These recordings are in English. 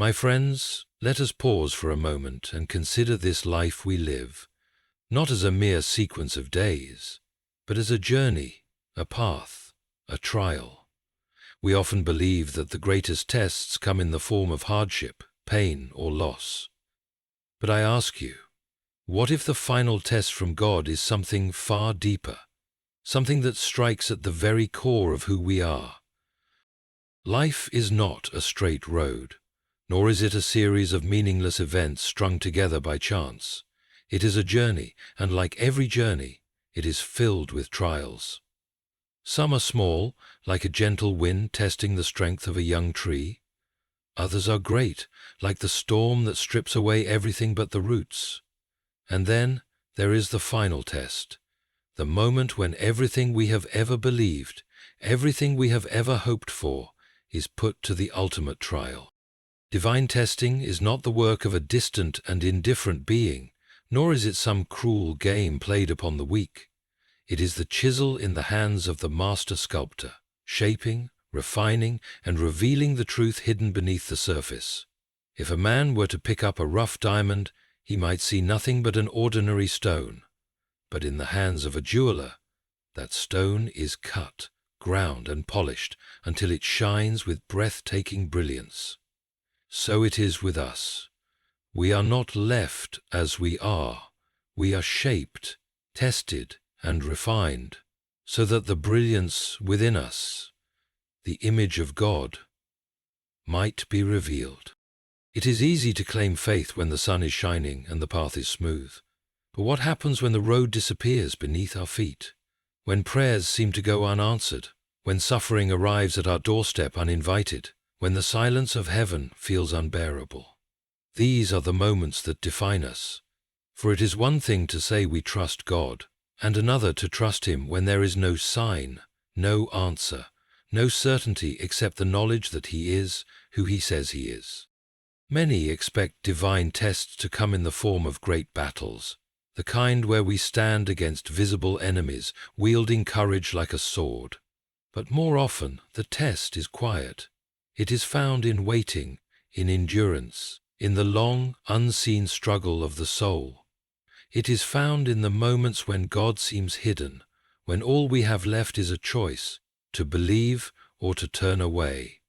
My friends, let us pause for a moment and consider this life we live, not as a mere sequence of days, but as a journey, a path, a trial. We often believe that the greatest tests come in the form of hardship, pain, or loss. But I ask you, what if the final test from God is something far deeper, something that strikes at the very core of who we are? Life is not a straight road, nor is it a series of meaningless events strung together by chance. It is a journey, and like every journey, it is filled with trials. Some are small, like a gentle wind testing the strength of a young tree. Others are great, like the storm that strips away everything but the roots. And then there is the final test, the moment when everything we have ever believed, everything we have ever hoped for, is put to the ultimate trial. Divine testing is not the work of a distant and indifferent being, nor is it some cruel game played upon the weak. It is the chisel in the hands of the master sculptor, shaping, refining, and revealing the truth hidden beneath the surface. If a man were to pick up a rough diamond, he might see nothing but an ordinary stone. But in the hands of a jeweler, that stone is cut, ground, and polished until it shines with breathtaking brilliance. So it is with us. We are not left as we are. We are shaped, tested, and refined, so that the brilliance within us, the image of God, might be revealed. It is easy to claim faith when the sun is shining and the path is smooth. But what happens when the road disappears beneath our feet? When prayers seem to go unanswered? When suffering arrives at our doorstep uninvited? When the silence of heaven feels unbearable? These are the moments that define us. For it is one thing to say we trust God, and another to trust Him when there is no sign, no answer, no certainty except the knowledge that He is who He says He is. Many expect divine tests to come in the form of great battles, the kind where we stand against visible enemies, wielding courage like a sword. But more often, the test is quiet. It is found in waiting, in endurance, in the long, unseen struggle of the soul. It is found in the moments when God seems hidden, when all we have left is a choice, to believe or to turn away.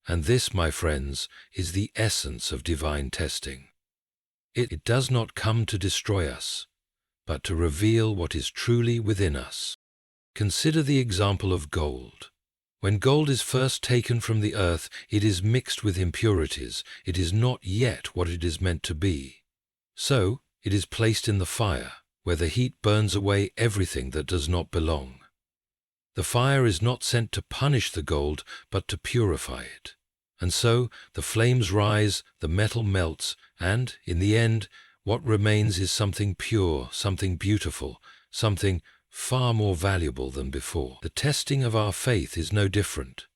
And this, my friends, is the essence of divine testing. It does not come to destroy us, but to reveal what is truly within us. Consider the example of gold. When gold is first taken from the earth, it is mixed with impurities. It is not yet what it is meant to be. So, it is placed in the fire, where the heat burns away everything that does not belong. The fire is not sent to punish the gold, but to purify it. And so, the flames rise, the metal melts, and, in the end, what remains is something pure, something beautiful, something far more valuable than before. The testing of our faith is no different.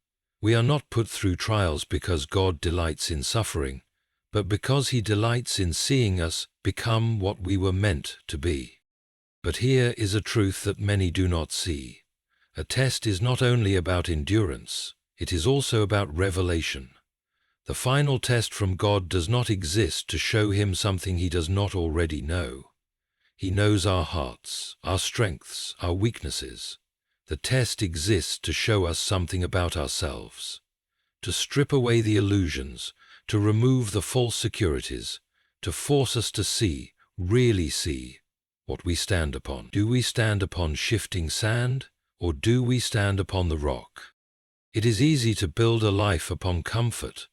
We are not put through trials because God delights in suffering, but because He delights in seeing us become what we were meant to be. But here is a truth that many do not see. A test is not only about endurance, it is also about revelation. The final test from God does not exist to show Him something He does not already know. He knows our hearts, our strengths, our weaknesses. The test exists to show us something about ourselves, to strip away the illusions, to remove the false securities, to force us to see, really see, what we stand upon. Do we stand upon shifting sand, or do we stand upon the rock? It is easy to build a life upon comfort,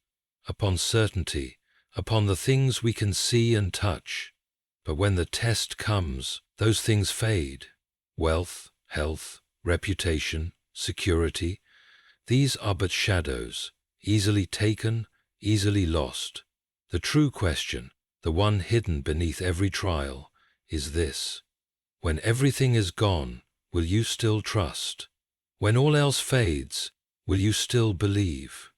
upon certainty, upon the things we can see and touch. But when the test comes, those things fade. Wealth, health, reputation, security, these are but shadows, easily taken, easily lost. The true question, the one hidden beneath every trial, is this: when everything is gone, will you still trust? When all else fades, will you still believe?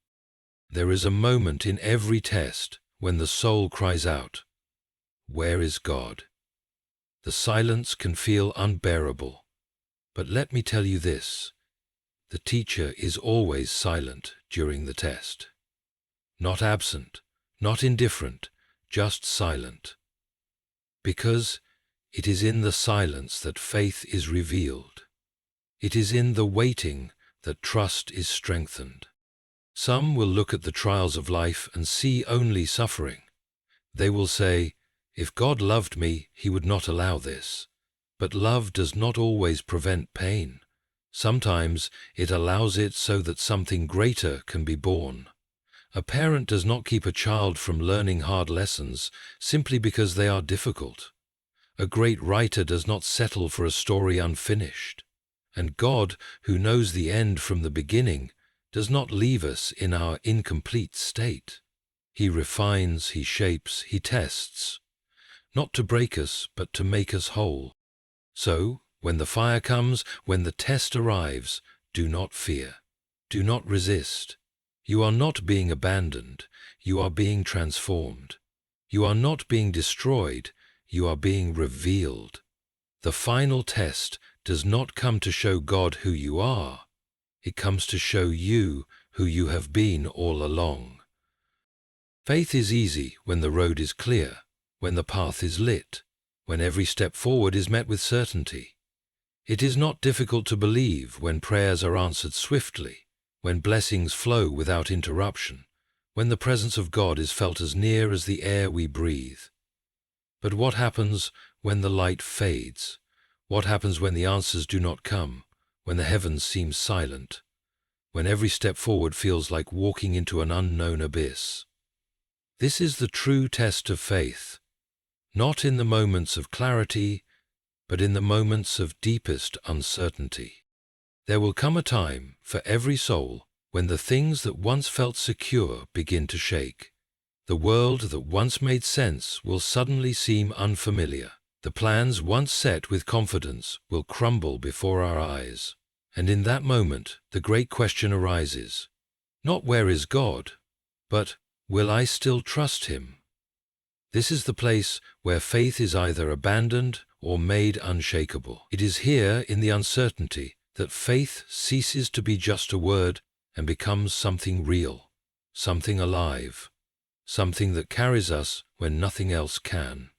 There is a moment in every test when the soul cries out, "Where is God?" The silence can feel unbearable, but let me tell you this: the teacher is always silent during the test. Not absent, not indifferent, just silent. Because it is in the silence that faith is revealed. It is in the waiting that trust is strengthened. Some will look at the trials of life and see only suffering. They will say, "If God loved me, he would not allow this." But love does not always prevent pain. Sometimes it allows it so that something greater can be born. A parent does not keep a child from learning hard lessons simply because they are difficult. A great writer does not settle for a story unfinished. And God, who knows the end from the beginning, does not leave us in our incomplete state. He refines, he shapes, he tests, not to break us, but to make us whole. So, when the fire comes, when the test arrives, do not fear. Do not resist. You are not being abandoned. You are being transformed. You are not being destroyed. You are being revealed. The final test does not come to show God who you are. It comes to show you who you have been all along. Faith is easy when the road is clear, when the path is lit, when every step forward is met with certainty. It is not difficult to believe when prayers are answered swiftly, when blessings flow without interruption, when the presence of God is felt as near as the air we breathe. But what happens when the light fades? What happens when the answers do not come, when the heavens seem silent, when every step forward feels like walking into an unknown abyss? This is the true test of faith, not in the moments of clarity, but in the moments of deepest uncertainty. There will come a time for every soul when the things that once felt secure begin to shake. The world that once made sense will suddenly seem unfamiliar. The plans once set with confidence will crumble before our eyes. And in that moment, the great question arises, not where is God, but will I still trust him? This is the place where faith is either abandoned or made unshakable. It is here in the uncertainty that faith ceases to be just a word and becomes something real, something alive, something that carries us when nothing else can.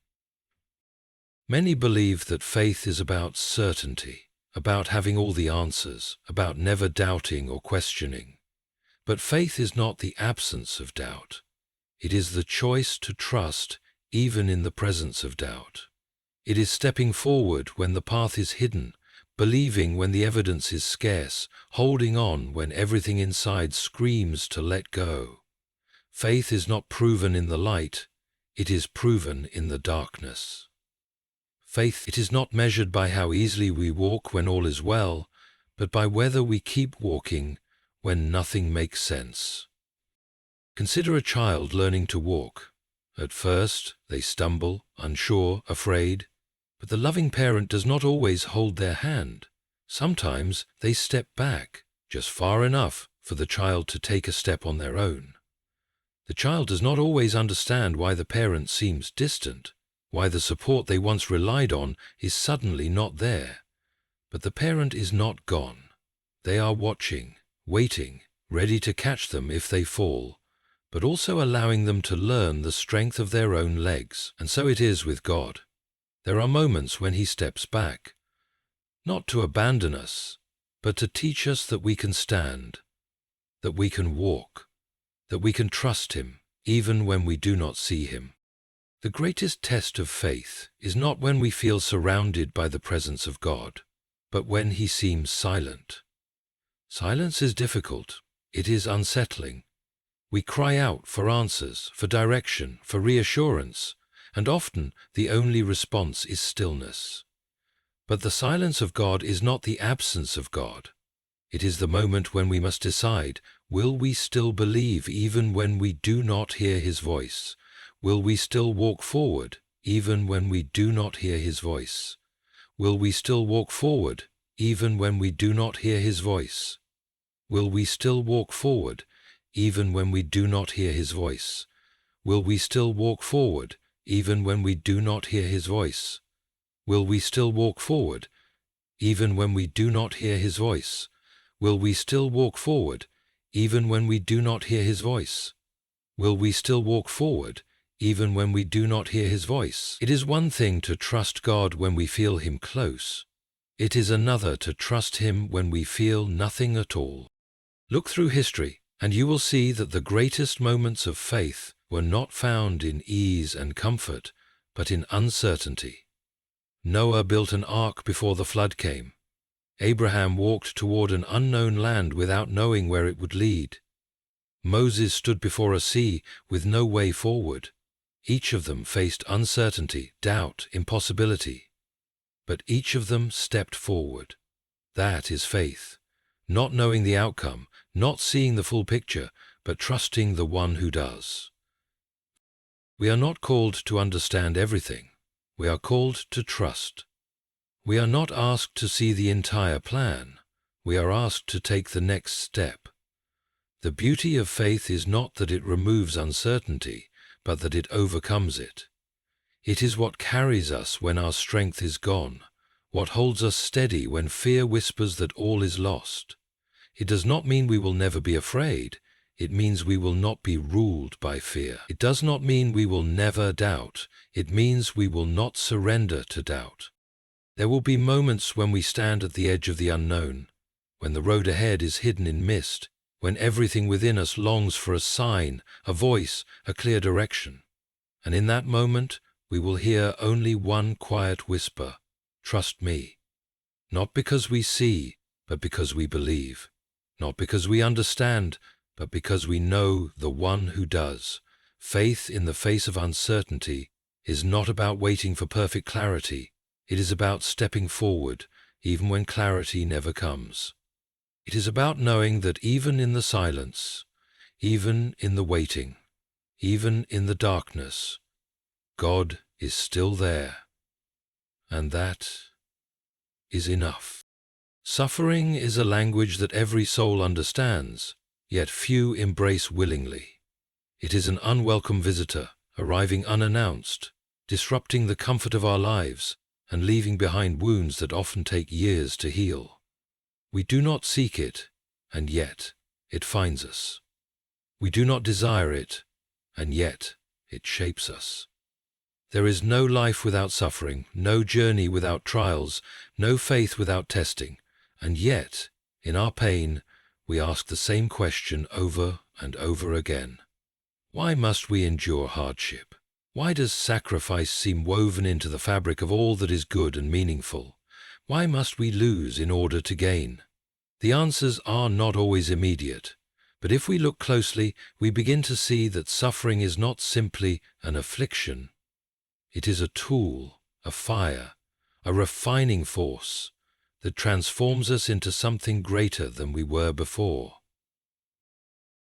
Many believe that faith is about certainty, about having all the answers, about never doubting or questioning. But faith is not the absence of doubt. It is the choice to trust even in the presence of doubt. It is stepping forward when the path is hidden, believing when the evidence is scarce, holding on when everything inside screams to let go. Faith is not proven in the light, it is proven in the darkness. Faith, it is not measured by how easily we walk when all is well, but by whether we keep walking when nothing makes sense. Consider a child learning to walk. At first, they stumble, unsure, afraid, but the loving parent does not always hold their hand. Sometimes they step back, just far enough for the child to take a step on their own. The child does not always understand why the parent seems distant, why the support they once relied on is suddenly not there. But the parent is not gone. They are watching, waiting, ready to catch them if they fall, but also allowing them to learn the strength of their own legs. And so it is with God. There are moments when he steps back, not to abandon us, but to teach us that we can stand, that we can walk, that we can trust him even when we do not see him. The greatest test of faith is not when we feel surrounded by the presence of God, but when he seems silent. Silence is difficult. It is unsettling. We cry out for answers, for direction, for reassurance, and often the only response is stillness. But the silence of God is not the absence of God. It is the moment when we must decide, will we still believe even when we do not hear his voice? Will we still walk forward even when we do not hear his voice? Will we still walk forward even when we do not hear his voice? Will we still walk forward even when we do not hear his voice? Will we still walk forward even when we do not hear his voice? Will we still walk forward even when we do not hear his voice? Will we still walk forward even when we do not hear his voice? Will we still walk forward, even when we do not hear His voice? It is one thing to trust God when we feel Him close. It is another to trust Him when we feel nothing at all. Look through history, and you will see that the greatest moments of faith were not found in ease and comfort, but in uncertainty. Noah built an ark before the flood came. Abraham walked toward an unknown land without knowing where it would lead. Moses stood before a sea with no way forward. Each of them faced uncertainty, doubt, impossibility. But each of them stepped forward. That is faith. Not knowing the outcome, not seeing the full picture, but trusting the one who does. We are not called to understand everything. We are called to trust. We are not asked to see the entire plan. We are asked to take the next step. The beauty of faith is not that it removes uncertainty, but that it overcomes it. It is what carries us when our strength is gone, what holds us steady when fear whispers that all is lost. It does not mean we will never be afraid. It means we will not be ruled by fear. It does not mean we will never doubt. It means we will not surrender to doubt. There will be moments when we stand at the edge of the unknown, when the road ahead is hidden in mist, when everything within us longs for a sign, a voice, a clear direction. And in that moment, we will hear only one quiet whisper, "Trust me." Not because we see, but because we believe. Not because we understand, but because we know the one who does. Faith in the face of uncertainty is not about waiting for perfect clarity. It is about stepping forward, even when clarity never comes. It is about knowing that even in the silence, even in the waiting, even in the darkness, God is still there. And that is enough. Suffering is a language that every soul understands, yet few embrace willingly. It is an unwelcome visitor, arriving unannounced, disrupting the comfort of our lives, and leaving behind wounds that often take years to heal. We do not seek it, and yet it finds us. We do not desire it, and yet it shapes us. There is no life without suffering, no journey without trials, no faith without testing, and yet, in our pain, we ask the same question over and over again. Why must we endure hardship? Why does sacrifice seem woven into the fabric of all that is good and meaningful? Why must we lose in order to gain? The answers are not always immediate, but if we look closely, we begin to see that suffering is not simply an affliction. It is a tool, a fire, a refining force that transforms us into something greater than we were before.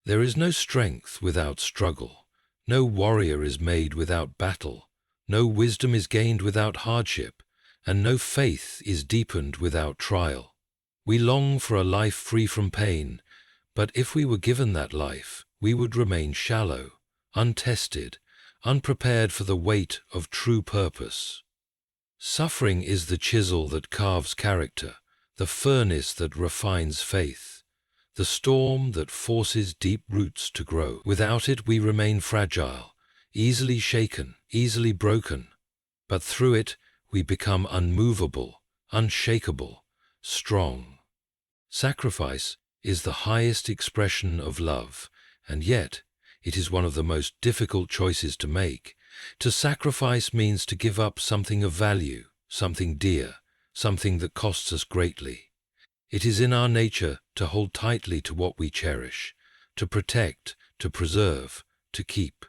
There is no strength without struggle. No warrior is made without battle. No wisdom is gained without hardship, and no faith is deepened without trial. We long for a life free from pain, but if we were given that life, we would remain shallow, untested, unprepared for the weight of true purpose. Suffering is the chisel that carves character, the furnace that refines faith, the storm that forces deep roots to grow. Without it, we remain fragile, easily shaken, easily broken, but through it, we become unmovable, unshakable, strong. Sacrifice is the highest expression of love, and yet it is one of the most difficult choices to make. To sacrifice means to give up something of value, something dear, something that costs us greatly. It is in our nature to hold tightly to what we cherish, to protect, to preserve, to keep.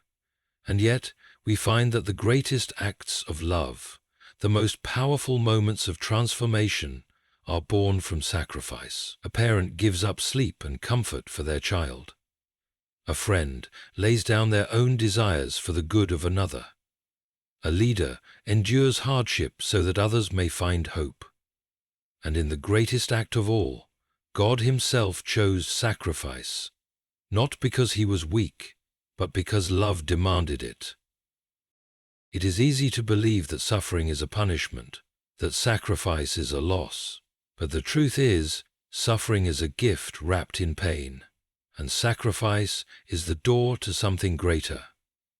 And yet, we find that the greatest acts of love, the most powerful moments of transformation, are born from sacrifice. A parent gives up sleep and comfort for their child. A friend lays down their own desires for the good of another. A leader endures hardship so that others may find hope. And in the greatest act of all, God Himself chose sacrifice, not because He was weak, but because love demanded it. It is easy to believe that suffering is a punishment, that sacrifice is a loss, but the truth is, suffering is a gift wrapped in pain. and sacrifice is the door to something greater.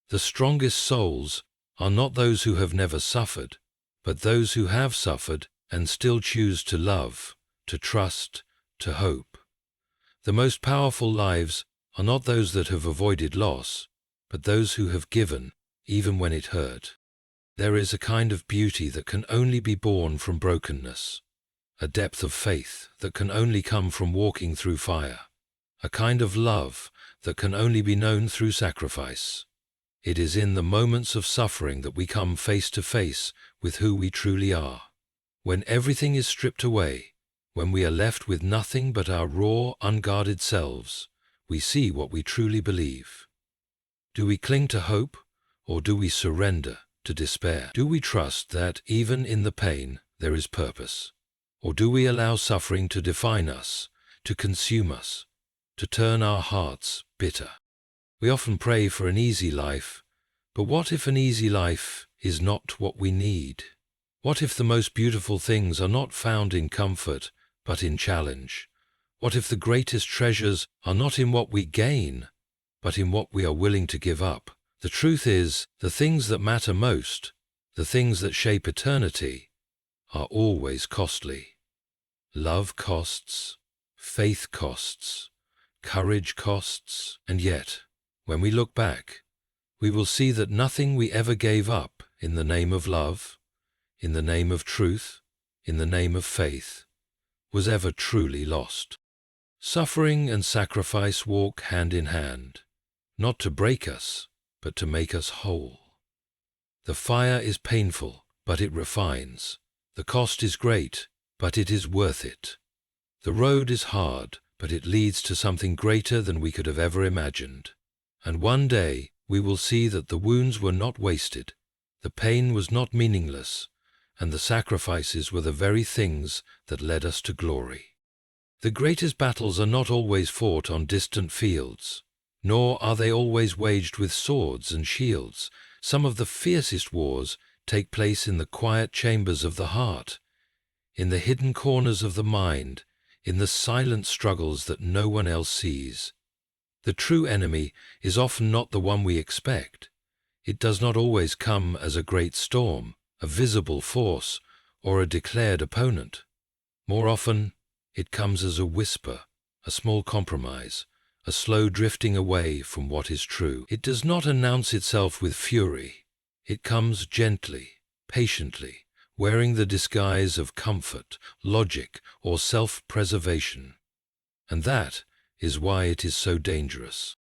The strongest souls are not those who have never suffered, but those who have suffered and still choose to love, to trust, to hope. The most powerful lives are not those that have avoided loss, but those who have given, even when it hurt. There is a kind of beauty that can only be born from brokenness, a depth of faith that can only come from walking through fire, a kind of love that can only be known through sacrifice. It is in the moments of suffering that we come face to face with who we truly are. When everything is stripped away, when we are left with nothing but our raw, unguarded selves, we see what we truly believe. Do we cling to hope, or do we surrender to despair? Do we trust that even in the pain there is purpose? Or do we allow suffering to define us, to consume us, to turn our hearts bitter? We often pray for an easy life, but what if an easy life is not what we need? What if the most beautiful things are not found in comfort, but in challenge? What if the greatest treasures are not in what we gain, but in what we are willing to give up? The truth is, the things that matter most, the things that shape eternity, are always costly. Love costs, faith costs, courage costs, and yet, when we look back, we will see that nothing we ever gave up in the name of love, in the name of truth, in the name of faith, was ever truly lost. Suffering and sacrifice walk hand in hand, not to break us, but to make us whole. The fire is painful, but it refines. The cost is great, but it is worth it. The road is hard, but it leads to something greater than we could have ever imagined. And one day we will see that the wounds were not wasted, the pain was not meaningless, and the sacrifices were the very things that led us to glory. The greatest battles are not always fought on distant fields, nor are they always waged with swords and shields. Some of the fiercest wars take place in the quiet chambers of the heart, in the hidden corners of the mind, in the silent struggles that no one else sees. The true enemy is often not the one we expect. It does not always come as a great storm, a visible force, or a declared opponent. More often, it comes as a whisper, a small compromise, a slow drifting away from what is true. It does not announce itself with fury. It comes gently, patiently, wearing the disguise of comfort, logic, or self-preservation. And that is why it is so dangerous.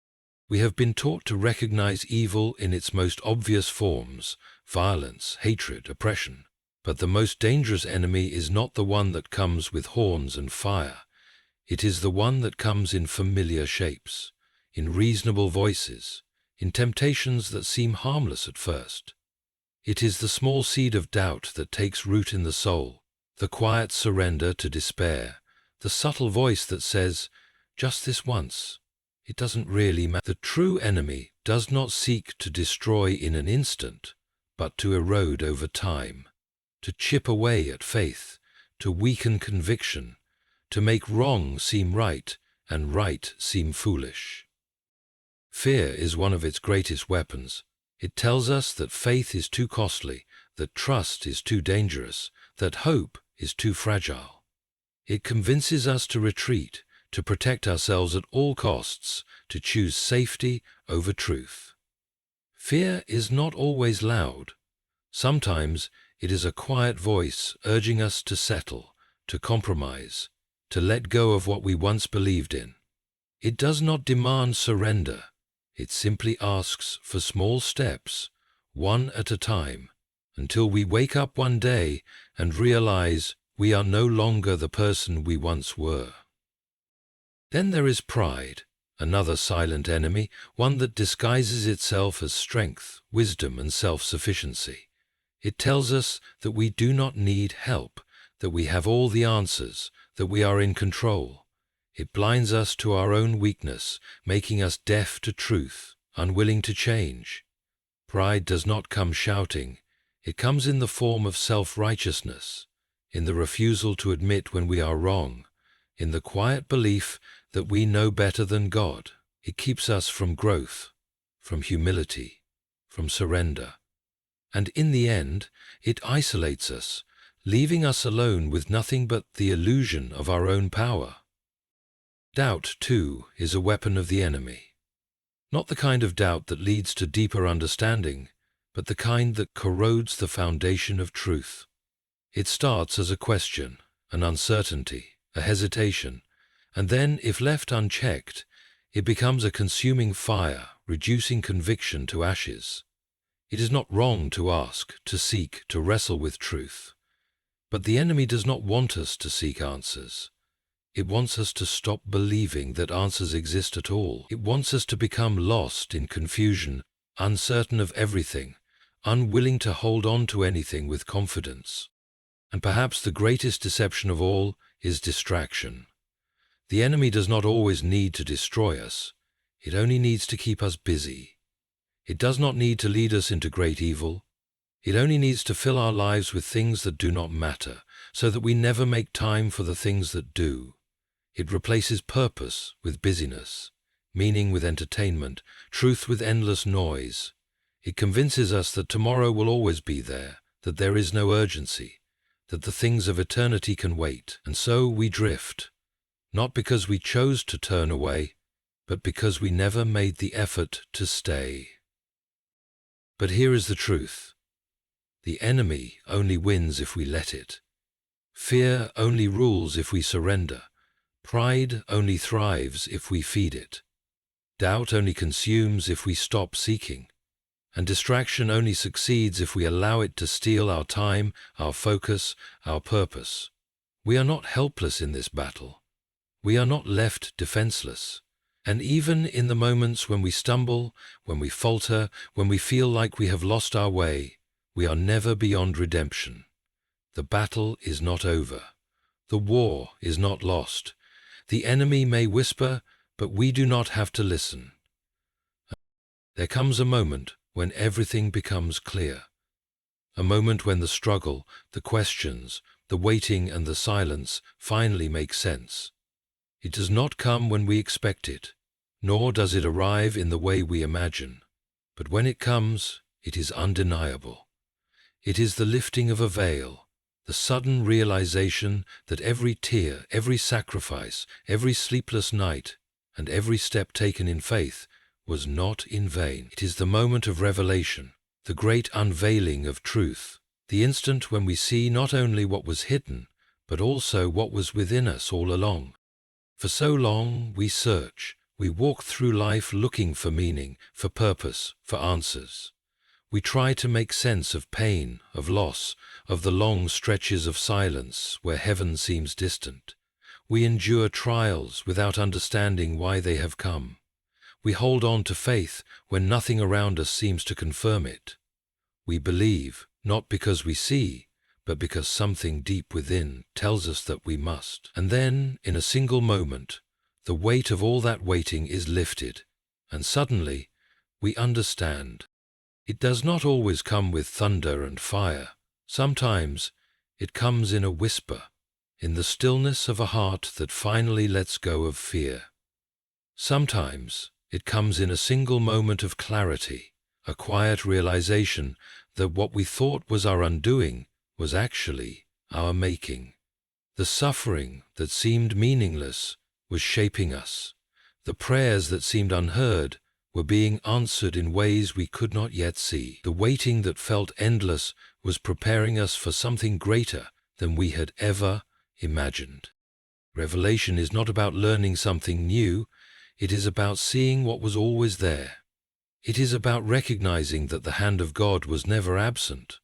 We have been taught to recognize evil in its most obvious forms, violence, hatred, oppression. But the most dangerous enemy is not the one that comes with horns and fire. It is the one that comes in familiar shapes, in reasonable voices, in temptations that seem harmless at first. It is the small seed of doubt that takes root in the soul, the quiet surrender to despair, the subtle voice that says, "Just this once, it doesn't really matter." The true enemy does not seek to destroy in an instant, but to erode over time, to chip away at faith, to weaken conviction, to make wrong seem right and right seem foolish. Fear is one of its greatest weapons. It tells us that faith is too costly, that trust is too dangerous, that hope is too fragile. It convinces us to retreat, to protect ourselves at all costs, to choose safety over truth. Fear is not always loud. Sometimes it is a quiet voice urging us to settle, to compromise, to let go of what we once believed in. It does not demand surrender. It simply asks for small steps, one at a time, until we wake up one day and realize we are no longer the person we once were. Then there is pride, another silent enemy, one that disguises itself as strength, wisdom, and self-sufficiency. It tells us that we do not need help, that we have all the answers, that we are in control. It blinds us to our own weakness, making us deaf to truth, unwilling to change. Pride does not come shouting. It comes in the form of self-righteousness, in the refusal to admit when we are wrong, in the quiet belief that we know better than God. It keeps us from growth, from humility, from surrender. And in the end, it isolates us, leaving us alone with nothing but the illusion of our own power. Doubt, too, is a weapon of the enemy. Not the kind of doubt that leads to deeper understanding, but the kind that corrodes the foundation of truth. It starts as a question, an uncertainty, a hesitation, and then, if left unchecked, it becomes a consuming fire, reducing conviction to ashes. It is not wrong to ask, to seek, to wrestle with truth. But the enemy does not want us to seek answers. It wants us to stop believing that answers exist at all. It wants us to become lost in confusion, uncertain of everything, unwilling to hold on to anything with confidence. And perhaps the greatest deception of all is distraction. The enemy does not always need to destroy us. It only needs to keep us busy. It does not need to lead us into great evil. It only needs to fill our lives with things that do not matter, so that we never make time for the things that do. It replaces purpose with busyness, meaning with entertainment, truth with endless noise. It convinces us that tomorrow will always be there, that there is no urgency, that the things of eternity can wait, and so we drift, not because we chose to turn away, but because we never made the effort to stay. But here is the truth. The enemy only wins if we let it. Fear only rules if we surrender. Pride only thrives if we feed it. Doubt only consumes if we stop seeking. And distraction only succeeds if we allow it to steal our time, our focus, our purpose. We are not helpless in this battle. We are not left defenseless. And even in the moments when we stumble, when we falter, when we feel like we have lost our way, we are never beyond redemption. The battle is not over. The war is not lost. The enemy may whisper, but we do not have to listen. There comes a moment when everything becomes clear. A moment when the struggle, the questions, the waiting and the silence finally make sense. It does not come when we expect it, nor does it arrive in the way we imagine. But when it comes, it is undeniable. It is the lifting of a veil, the sudden realization that every tear, every sacrifice, every sleepless night, and every step taken in faith was not in vain. It is the moment of revelation, the great unveiling of truth, the instant when we see not only what was hidden, but also what was within us all along. For so long we search, we walk through life looking for meaning, for purpose, for answers. We try to make sense of pain, of loss, of the long stretches of silence where heaven seems distant. We endure trials without understanding why they have come. We hold on to faith when nothing around us seems to confirm it. We believe, not because we see, but because something deep within tells us that we must. And then, in a single moment, the weight of all that waiting is lifted, and suddenly we understand. It does not always come with thunder and fire. Sometimes it comes in a whisper, in the stillness of a heart that finally lets go of fear. Sometimes it comes in a single moment of clarity, a quiet realization that what we thought was our undoing was actually our making. The suffering that seemed meaningless was shaping us. The prayers that seemed unheard were being answered in ways we could not yet see. The waiting that felt endless was preparing us for something greater than we had ever imagined. Revelation is not about learning something new, it is about seeing what was always there. It is about recognizing that the hand of God was never absent,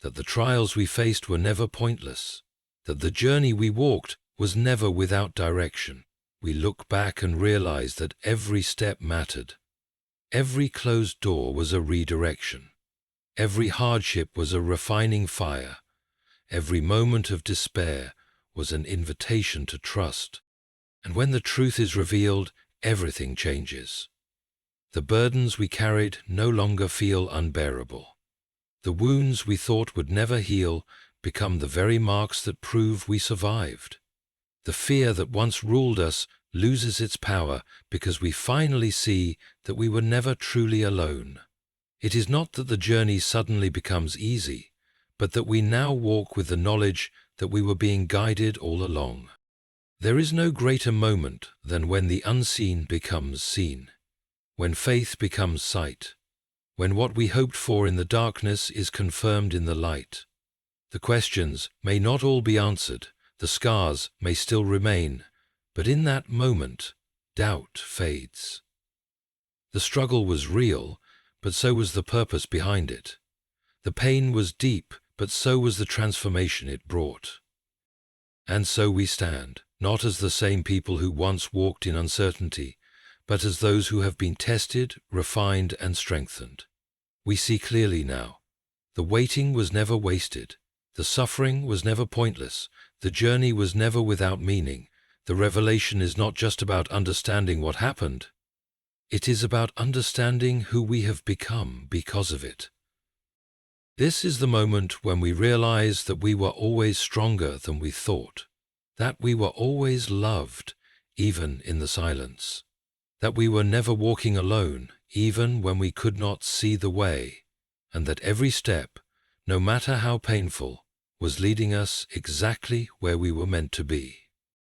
that the trials we faced were never pointless, that the journey we walked was never without direction. We look back and realize that every step mattered. Every closed door was a redirection. Every hardship was a refining fire. Every moment of despair was an invitation to trust. And when the truth is revealed, everything changes. The burdens we carried no longer feel unbearable. The wounds we thought would never heal become the very marks that prove we survived. The fear that once ruled us loses its power because we finally see that we were never truly alone. It is not that the journey suddenly becomes easy, but that we now walk with the knowledge that we were being guided all along. There is no greater moment than when the unseen becomes seen, when faith becomes sight, when what we hoped for in the darkness is confirmed in the light. The questions may not all be answered, the scars may still remain, but in that moment, doubt fades. The struggle was real, but so was the purpose behind it. The pain was deep, but so was the transformation it brought. And so we stand, not as the same people who once walked in uncertainty, but as those who have been tested, refined, and strengthened. We see clearly now. The waiting was never wasted. The suffering was never pointless. The journey was never without meaning. The revelation is not just about understanding what happened. It is about understanding who we have become because of it. This is the moment when we realize that we were always stronger than we thought, that we were always loved, even in the silence, that we were never walking alone, even when we could not see the way, and that every step, no matter how painful, was leading us exactly where we were meant to be.